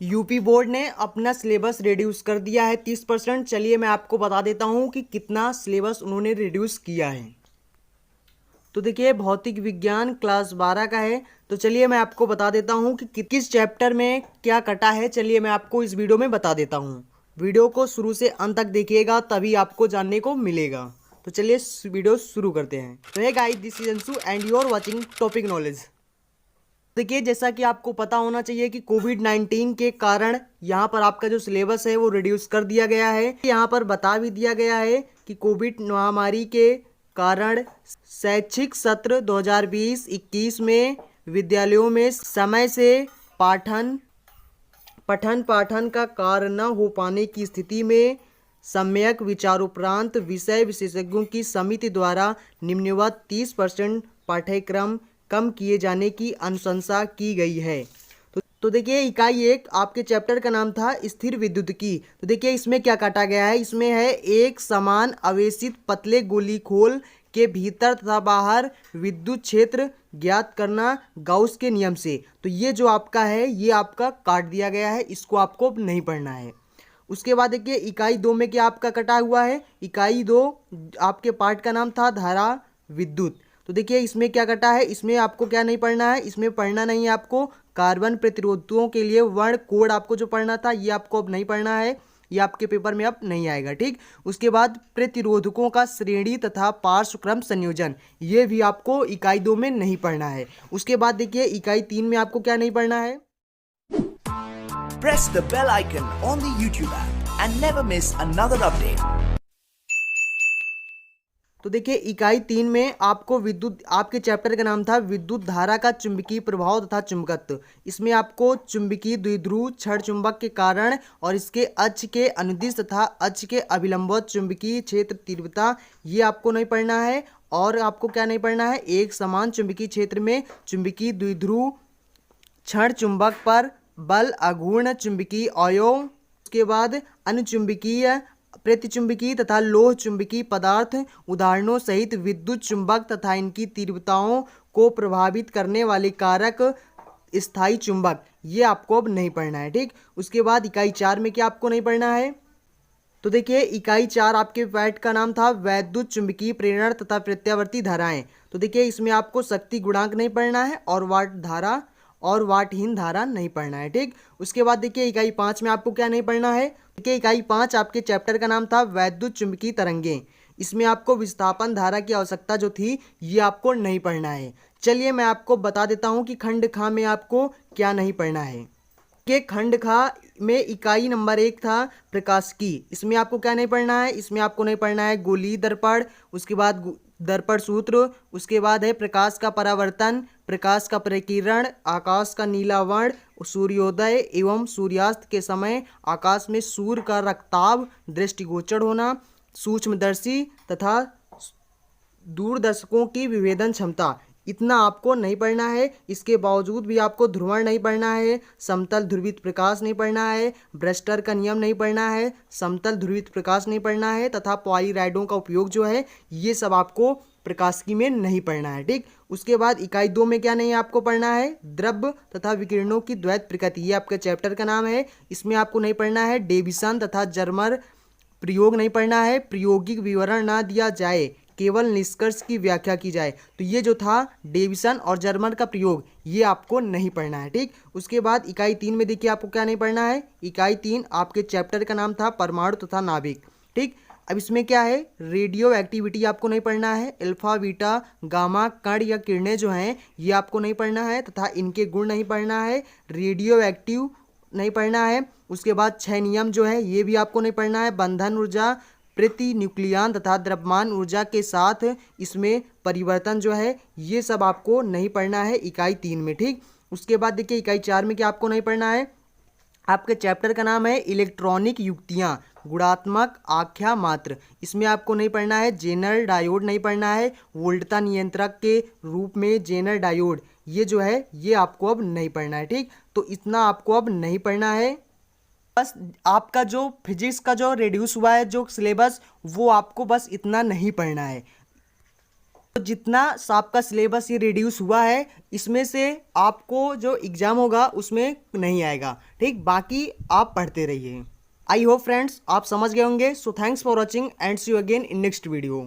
UP board ने अपना syllabus reduce कर दिया है 30%। चलिए मैं आपको बता देता हूँ कि कितना सिलेबस उन्होंने रिड्यूस किया है। तो देखिए भौतिक विज्ञान क्लास 12 का है। तो चलिए मैं आपको बता देता हूँ कि किस चैप्टर में क्या कटा है। चलिए मैं आपको इस वीडियो में बता देता हूँ। वीडियो को शुरू से अंत तक देखिएगा तभी आपको जानने को मिलेगा। तो चलिए वीडियो शुरू करते हैं। तो hey guys, this is Anshu and you are watching topic knowledge. देखिए जैसा कि आपको पता होना चाहिए कि कोविड-19 के कारण यहाँ पर आपका जो सिलेबस है वो रिड्यूस कर दिया गया है। यहाँ पर बता भी दिया गया है कि कोविड महामारी के कारण शैक्षिक सत्र 2020-21 में विद्यालयों में समय से पाठन पठन पाठन का कार्य न हो पाने की स्थिति में सम्यक विचारोपरांत विषय विशेषज्ञों की समिति द्वारा निम्नवत 30% पाठ्यक्रम कम किए जाने की अनुशंसा की गई है। तो देखिए इकाई 1 आपके चैप्टर का नाम था स्थिर विद्युतिकी। तो देखिए इसमें क्या काटा गया है। इसमें है एक समान आवेशित पतले गोलीखोल के भीतर तथा बाहर विद्युत क्षेत्र ज्ञात करना गाउस के नियम से। तो ये जो आपका है ये आपका काट दिया गया है, इसको आपको नहीं पढ़ना है। उसके बाद देखिए इकाई 2 में क्या आपका कटा हुआ है। इकाई 2 आपके पाठ का नाम था धारा विद्युत। तो देखिए इसमें क्या कटा है। इसमें आपको क्या नहीं पढ़ना है। इसमें पढ़ना नहीं है आपको कार्बन प्रतिरोधकों के लिए वर्ण कोड आपको जो पढ़ना था ये आपको अब नहीं पढ़ना है। ये आपके पेपर में अब नहीं आएगा, ठीक। उसके बाद प्रतिरोधकों का श्रेणी तथा पार्श्व क्रम संयोजन, ये भी आपको इकाई 2 में नहीं पढ़ना है। उसके बाद देखिए इकाई 3 में आपको क्या नहीं पढ़ना है। Press the bell icon on the YouTube app and never miss another update. तो देखिए इकाई 3 में आपको विद्युत, आपके चैप्टर का नाम था विद्युत धारा का चुंबकीय प्रभाव तथा चुंबकत्व। इसमें आपको चुंबकीय द्विध्रुव क्षण चुंबक के कारण और इसके अक्ष के अनुदिश तथा अक्ष के अभिलंबवत चुंबकीय क्षेत्र तीव्रता, ये आपको नहीं पढ़ना है। और आपको क्या नहीं पढ़ना है, एक समान चुंबकीय क्षेत्र में चुंबकीय द्विध्रुव क्षण चुंबक पर बल अघूर्ण चुंबकीय अवयव। उसके बाद अनुचुंबकीय प्रतिचुंबकीय तथा लोह चुंबकीय पदार्थ उदाहरणों सहित विद्युत चुंबक तथा इनकी तीव्रताओं को प्रभावित करने वाले कारक स्थायी चुंबक, ये आपको अब नहीं पढ़ना है, ठीक। उसके बाद इकाई 4 में क्या आपको नहीं पढ़ना है। तो देखिए इकाई 4 आपके पाठ का नाम था वैद्युत चुंबकीय प्रेरण तथा प्रत्यावर्ती धाराएं। तो देखिए इसमें आपको शक्ति गुणांक नहीं पढ़ना है और वाट धारा और वाटहीन धारा नहीं पढ़ना है, ठीक। उसके बाद देखिए इकाई 5 में आपको क्या नहीं पढ़ना है। देखिए इकाई 5 आपके चैप्टर का नाम था वैद्युत चुंबकीय तरंगें। इसमें आपको विस्थापन धारा की आवश्यकता जो थी ये आपको नहीं पढ़ना है। चलिए मैं आपको बता देता हूँ कि खंड खा में आपको क्या नहीं पढ़ना है। के खंड खा में इकाई नंबर 1 था प्रकाशिकी। इसमें आपको क्या नहीं पढ़ना है। इसमें आपको नहीं पढ़ना है गोलीय दर्पण, उसके बाद दर्पण सूत्र, उसके बाद है प्रकाश का परावर्तन, प्रकाश का प्रकीर्णन, आकाश का नीला वर्ण, सूर्योदय एवं सूर्यास्त के समय आकाश में सूर्य का रक्ताभ दृष्टिगोचर होना, सूक्ष्मदर्शी तथा दूरदर्शकों की विभेदन क्षमता, इतना आपको नहीं पढ़ना है। इसके बावजूद भी आपको ध्रुवण नहीं पढ़ना है, समतल ध्रुवित प्रकाश नहीं पढ़ना है, ब्रेस्टर का नियम नहीं पढ़ना है, समतल ध्रुवित प्रकाश नहीं पढ़ना है तथा पॉलीराइडों का उपयोग जो है ये सब आपको प्रकाशिकी में नहीं पढ़ना है, ठीक। उसके बाद इकाई 2 में क्या नहीं आपको पढ़ना है, द्रव्य तथा विकिरणों की द्वैत प्रकृति, ये आपके चैप्टर का नाम है। इसमें आपको नहीं पढ़ना है डेविसन तथा जर्मर प्रयोग नहीं पढ़ना है, प्रायोगिक विवरण ना दिया जाए, केवल निष्कर्ष की व्याख्या की जाए। तो ये जो था डेविसन और जर्मन का प्रयोग ये आपको नहीं पढ़ना है, ठीक। उसके बाद इकाई 3 में देखिए आपको क्या नहीं पढ़ना है। इकाई 3 आपके चैप्टर का नाम था परमाणु तथा नाभिक, ठीक। अब इसमें क्या है, रेडियो एक्टिविटी आपको नहीं पढ़ना है, अल्फा बीटा गामा कण या किरणें जो हैं ये आपको नहीं पढ़ना है तथा इनके गुण नहीं पढ़ना है, रेडियो एक्टिव नहीं पढ़ना है। उसके बाद 6 नियम जो है ये भी आपको नहीं पढ़ना है, बंधन ऊर्जा, प्रति न्यूक्लियन तथा द्रव्यमान ऊर्जा के साथ इसमें परिवर्तन जो है ये सब आपको नहीं पढ़ना है इकाई 3 में, ठीक। उसके बाद देखिए इकाई 4 में क्या आपको नहीं पढ़ना है। आपके चैप्टर का नाम है इलेक्ट्रॉनिक युक्तियाँ गुणात्मक आख्या मात्र। इसमें आपको नहीं पढ़ना है जेनर डायोड नहीं पढ़ना है, वोल्टता नियंत्रक के रूप में जेनर डायोड ये जो है ये आपको अब नहीं पढ़ना है, ठीक। तो इतना आपको अब नहीं पढ़ना है। बस आपका जो फिजिक्स का जो रिड्यूस हुआ है जो सिलेबस वो आपको बस इतना नहीं पढ़ना है। तो जितना आपका सिलेबस ये रिड्यूस हुआ है इसमें से आपको जो एग्ज़ाम होगा उसमें नहीं आएगा, ठीक। बाकी आप पढ़ते रहिए। आई होप फ्रेंड्स आप समझ गए होंगे। So thanks for watching and see you again in next video.